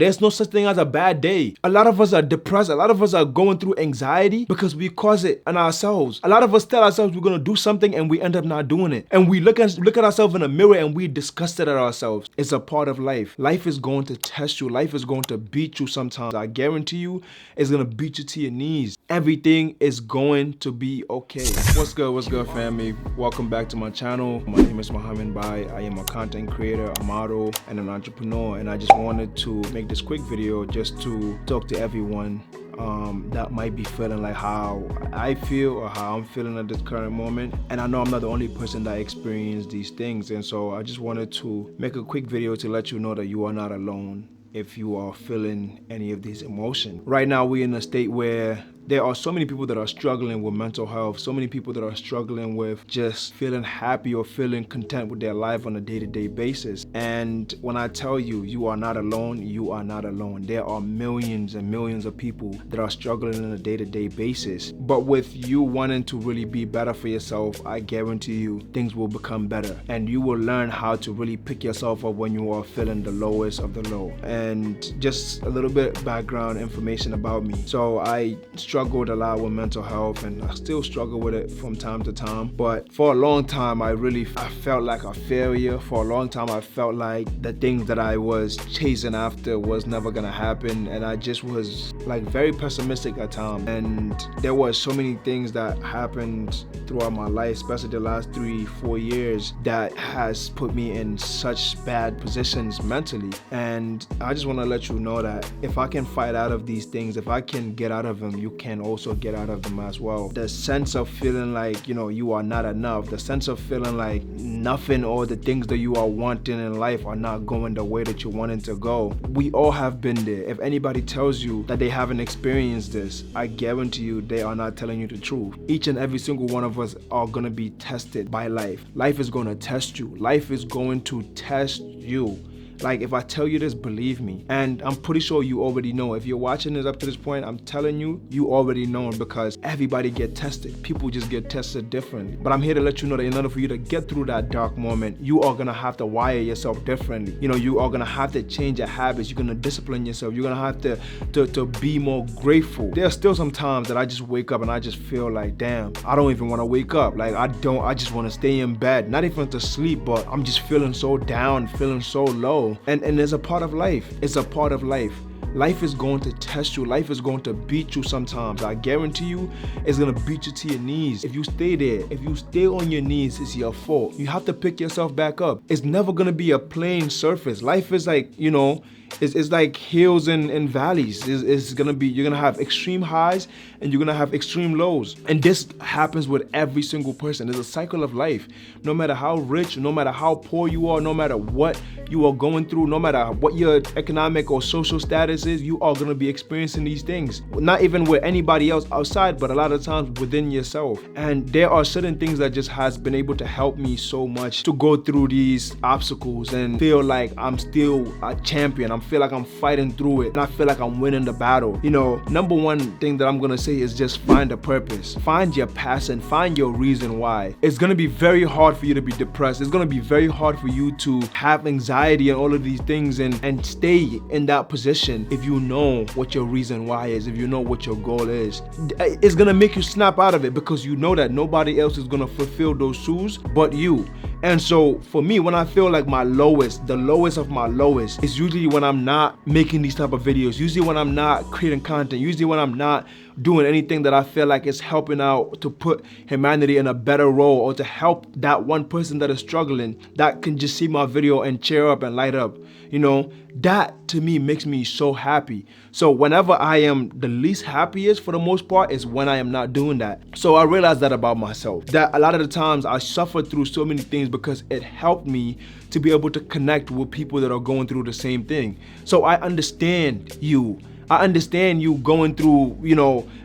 There's no such thing as a bad day. A lot of us are depressed. A lot of us are going through anxiety because we cause it on ourselves. A lot of us tell ourselves we're gonna do something and we end up not doing it. And we look at ourselves in the mirror and we disgusted at ourselves. It's a part of life. Life is going to test you. Life is going to beat you sometimes. I guarantee you, it's gonna beat you to your knees. Everything is going to be okay. What's good, family? Welcome back to my channel. My name is Mohammed Bai. I am a content creator, a model, and an entrepreneur. And I just wanted to make this quick video just to talk to everyone that might be feeling like how I feel or how I'm feeling at this current moment. And I know I'm not the only person that experienced these things. And so I just wanted to make a quick video to let you know that you are not alone if you are feeling any of these emotions. Right now, we're in a state where there are so many people that are struggling with mental health, so many people that are struggling with just feeling happy or feeling content with their life on a day-to-day basis. And when I tell you, you are not alone, you are not alone. There are millions and millions of people that are struggling on a day-to-day basis. But with you wanting to really be better for yourself, I guarantee you things will become better. And you will learn how to really pick yourself up when you are feeling the lowest of the low. And just a little bit background information about me. So I struggled a lot with mental health, and I still struggle with it from time to time. But for a long time, I felt like a failure. For a long time, I felt like the things that I was chasing after was never gonna happen, and I just was like very pessimistic at times. And there were so many things that happened throughout my life, especially the last 3-4 years, that has put me in such bad positions mentally. And I just want to let you know that if I can fight out of these things, if I can get out of them, you can also get out of them as well. The sense of feeling like, you are not enough, the sense of feeling like nothing or the things that you are wanting in life are not going the way that you want it to go. We all have been there. If anybody tells you that they haven't experienced this, I guarantee you they are not telling you the truth. Each and every single one of us are going to be tested by life. Life is going to test you. Life is going to test you. Like, if I tell you this, believe me. And I'm pretty sure you already know. If you're watching this up to this point, I'm telling you, you already know, because everybody get tested. People just get tested differently. But I'm here to let you know that in order for you to get through that dark moment, you are gonna have to wire yourself differently. You are gonna have to change your habits. You're gonna discipline yourself. You're gonna have to be more grateful. There's still some times that I just wake up and I just feel like, damn, I don't even wanna wake up. Like, I just wanna stay in bed. Not even to sleep, but I'm just feeling so down, feeling so low. And it's a part of life. It's a part of life. Life is going to test you. Life is going to beat you sometimes. I guarantee you, it's going to beat you to your knees. If you stay there, if you stay on your knees, it's your fault. You have to pick yourself back up. It's never going to be a plain surface. Life is like, it's like hills and valleys. It's gonna be, you're gonna have extreme highs and you're gonna have extreme lows. And this happens with every single person. It's a cycle of life. No matter how rich, no matter how poor you are, no matter what you are going through, no matter what your economic or social status is, you are gonna be experiencing these things. Not even with anybody else outside, but a lot of times within yourself. And there are certain things that just has been able to help me so much to go through these obstacles and feel like I'm still a champion. I feel like I'm fighting through it, and I feel like I'm winning the battle. Number one thing that I'm gonna say is just find a purpose. Find your passion, find your reason why. It's gonna be very hard for you to be depressed. It's gonna be very hard for you to have anxiety and all of these things and stay in that position if you know what your reason why is, if you know what your goal is. It's gonna make you snap out of it because you know that nobody else is gonna fulfill those shoes but you. And so for me, when I feel like my lowest, the lowest of my lowest, is usually when I'm not making these type of videos, usually when I'm not creating content, usually when I'm not doing anything that I feel like is helping out to put humanity in a better role, or to help that one person that is struggling, that can just see my video and cheer up and light up. That to me makes me so happy. So whenever I am the least happiest, for the most part, is when I am not doing that. So I realized that about myself, that a lot of the times I suffered through so many things because it helped me to be able to connect with people that are going through the same thing. So I understand you. I understand you going through,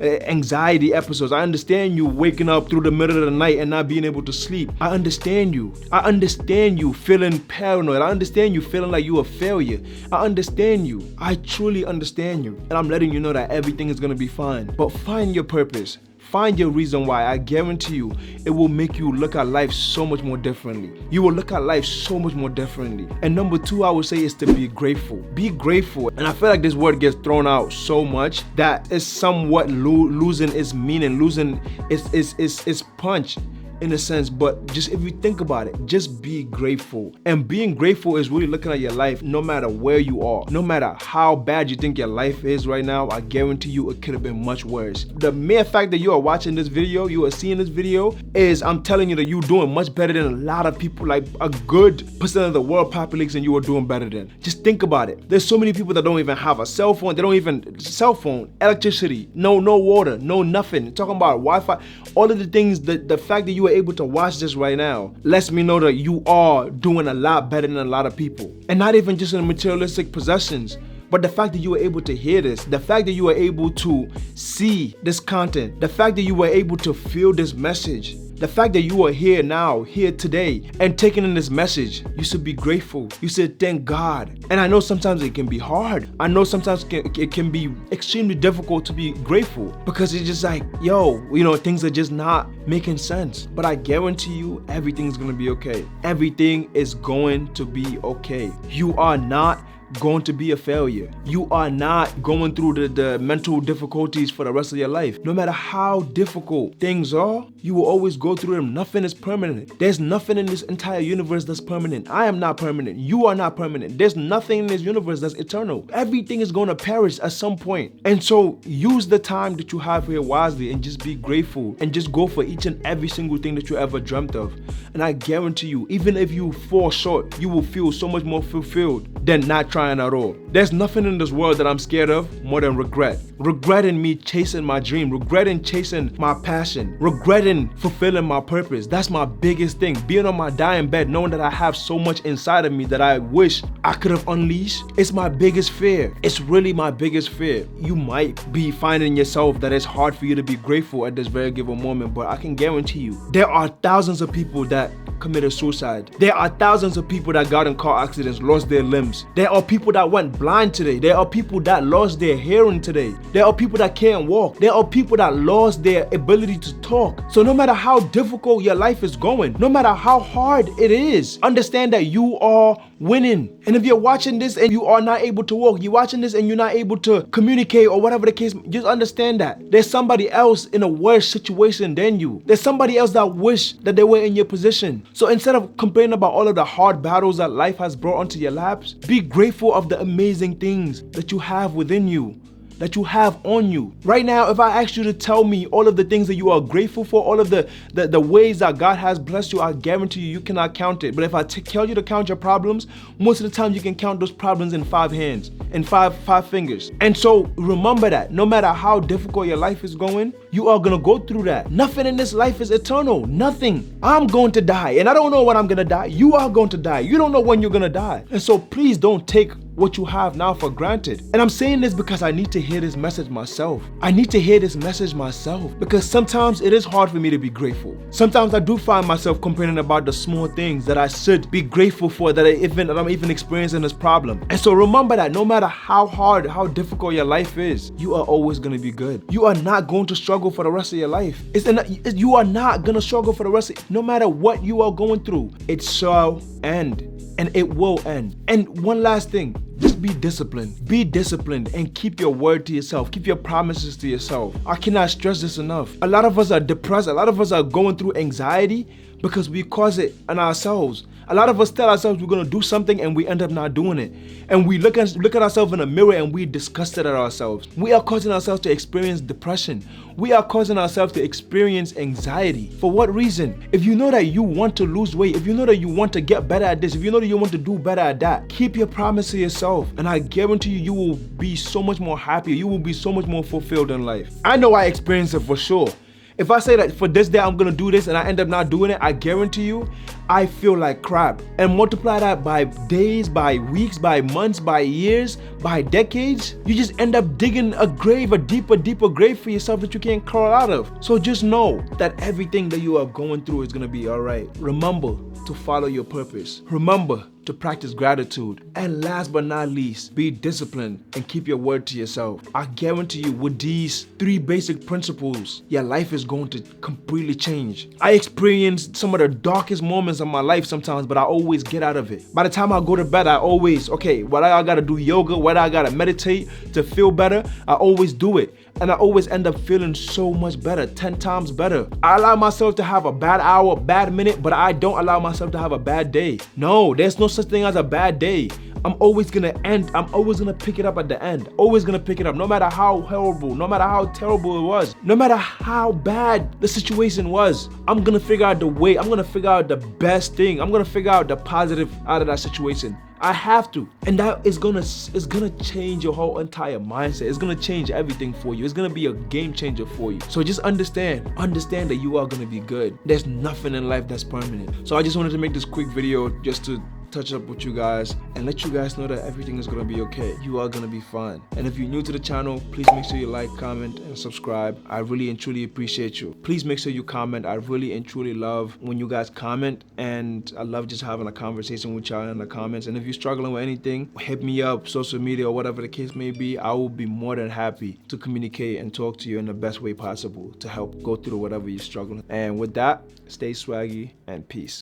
anxiety episodes. I understand you waking up through the middle of the night and not being able to sleep. I understand you. I understand you feeling paranoid. I understand you feeling like you're a failure. I understand you. I truly understand you. And I'm letting you know that everything is gonna be fine. But find your purpose. Find your reason why. I guarantee you, it will make you look at life so much more differently. You will look at life so much more differently. And number two, I would say, is to be grateful. Be grateful. And I feel like this word gets thrown out so much that it's somewhat losing its meaning, losing its punch, in a sense. But just if you think about it, just be grateful. And being grateful is really looking at your life no matter where you are, no matter how bad you think your life is right now. I guarantee you it could have been much worse. The mere fact that you are watching this video, you are seeing this video, is I'm telling you that you're doing much better than a lot of people. Like a good percent of the world population you are doing better than. Just think about it. There's so many people that don't even have a cell phone. They don't even cell phone, electricity, no water, no nothing. Talking about Wi-Fi, all of the things. The fact that you are able to watch this right now lets me know that you are doing a lot better than a lot of people. And not even just in materialistic possessions, but the fact that you were able to hear this, the fact that you were able to see this content, the fact that you were able to feel this message, the fact that you are here now, here today, and taking in this message, you should be grateful. You should thank God. And I know sometimes it can be hard. I know sometimes it can be extremely difficult to be grateful because it's just like, yo, things are just not making sense. But I guarantee you, everything's gonna be okay. Everything is going to be okay. You are not going to be a failure. You are not going through the mental difficulties for the rest of your life. No matter how difficult things are, you will always go through them. Nothing is permanent. There's nothing in this entire universe that's permanent. I am not permanent. You are not permanent. There's nothing in this universe that's eternal. Everything is going to perish at some point. And so use the time that you have here wisely and just be grateful and just go for each and every single thing that you ever dreamt of. And I guarantee you, even if you fall short, you will feel so much more fulfilled than not trying at all. There's nothing in this world that I'm scared of more than regret. Regretting me chasing my dream, regretting chasing my passion, regretting fulfilling my purpose. That's my biggest thing. Being on my dying bed, knowing that I have so much inside of me that I wish I could have unleashed. It's my biggest fear. It's really my biggest fear. You might be finding yourself that it's hard for you to be grateful at this very given moment, but I can guarantee you, there are thousands of people that committed suicide. There are thousands of people that got in car accidents, lost their limbs. There are people that went blind today. There are people that lost their hearing today. There are people that can't walk. There are people that lost their ability to talk. So no matter how difficult your life is going, no matter how hard it is, understand that you are winning. And if you're watching this and you are not able to walk, you're watching this and you're not able to communicate or whatever the case, just understand that there's somebody else in a worse situation than you. There's somebody else that wish that they were in your position. So instead of complaining about all of the hard battles that life has brought onto your laps, be grateful of the amazing things that you have within you, that you have on you. Right now, if I asked you to tell me all of the things that you are grateful for, all of the ways that God has blessed you, I guarantee you cannot count it. But if I tell you to count your problems, most of the time you can count those problems in 5 hands, in five fingers. And so remember that no matter how difficult your life is going, you are gonna go through that. Nothing in this life is eternal, nothing. I'm going to die and I don't know when I'm gonna die. You are going to die. You don't know when you're gonna die. And so please don't take what you have now for granted. And I'm saying this because I need to hear this message myself. I need to hear this message myself because sometimes it is hard for me to be grateful. Sometimes I do find myself complaining about the small things that I should be grateful for, that I'm even experiencing this problem. And so remember that no matter how hard, how difficult your life is, you are always going to be good. You are not going to struggle for the rest of your life. You are not going to struggle for the rest of, no matter what you are going through, it shall end. And it will end. And one last thing, just be disciplined. Be disciplined and keep your word to yourself. Keep your promises to yourself. I cannot stress this enough. A lot of us are depressed. A lot of us are going through anxiety because we cause it on ourselves. A lot of us tell ourselves we're going to do something and we end up not doing it. And we look at ourselves in the mirror and we're disgusted at ourselves. We are causing ourselves to experience depression. We are causing ourselves to experience anxiety. For what reason? If you know that you want to lose weight, if you know that you want to get better at this, if you know that you want to do better at that, keep your promise to yourself. And I guarantee you will be so much more happy. You will be so much more fulfilled in life. I know I experienced it for sure. If I say that for this day I'm gonna do this and I end up not doing it, I guarantee you, I feel like crap. And multiply that by days, by weeks, by months, by years, by decades, you just end up digging a grave, a deeper grave for yourself that you can't crawl out of. So just know that everything that you are going through is gonna be all right. Remember to follow your purpose. Remember to practice gratitude. And last but not least, be disciplined and keep your word to yourself. I guarantee you, with these 3 basic principles, your life is going to completely change. I experienced some of the darkest moments of my life sometimes, but I always get out of it. By the time I go to bed, I always, whether I gotta do yoga, whether I gotta meditate to feel better, I always do it. And I always end up feeling so much better, 10 times better. I allow myself to have a bad hour, bad minute, but I don't allow myself to have a bad day. No, there's no such thing as a bad day. I'm always gonna pick it up at the end. Always gonna pick it up, no matter how horrible, no matter how terrible it was, no matter how bad the situation was. I'm gonna figure out the way, I'm gonna figure out the best thing. I'm gonna figure out the positive out of that situation. I have to. And that is gonna change your whole entire mindset. It's gonna change everything for you. It's gonna be a game changer for you. So just understand that you are gonna be good. There's nothing in life that's permanent. So I just wanted to make this quick video just to touch up with you guys and let you guys know that everything is gonna be okay. You are gonna be fine. And if you're new to the channel, please make sure you like, comment, and subscribe. I really and truly appreciate you. Please make sure you comment. I really and truly love when you guys comment, and I love just having a conversation with y'all in the comments. And if you're struggling with anything, hit me up, social media, or whatever the case may be. I will be more than happy to communicate and talk to you in the best way possible to help go through whatever you're struggling. And with that, stay swaggy and peace.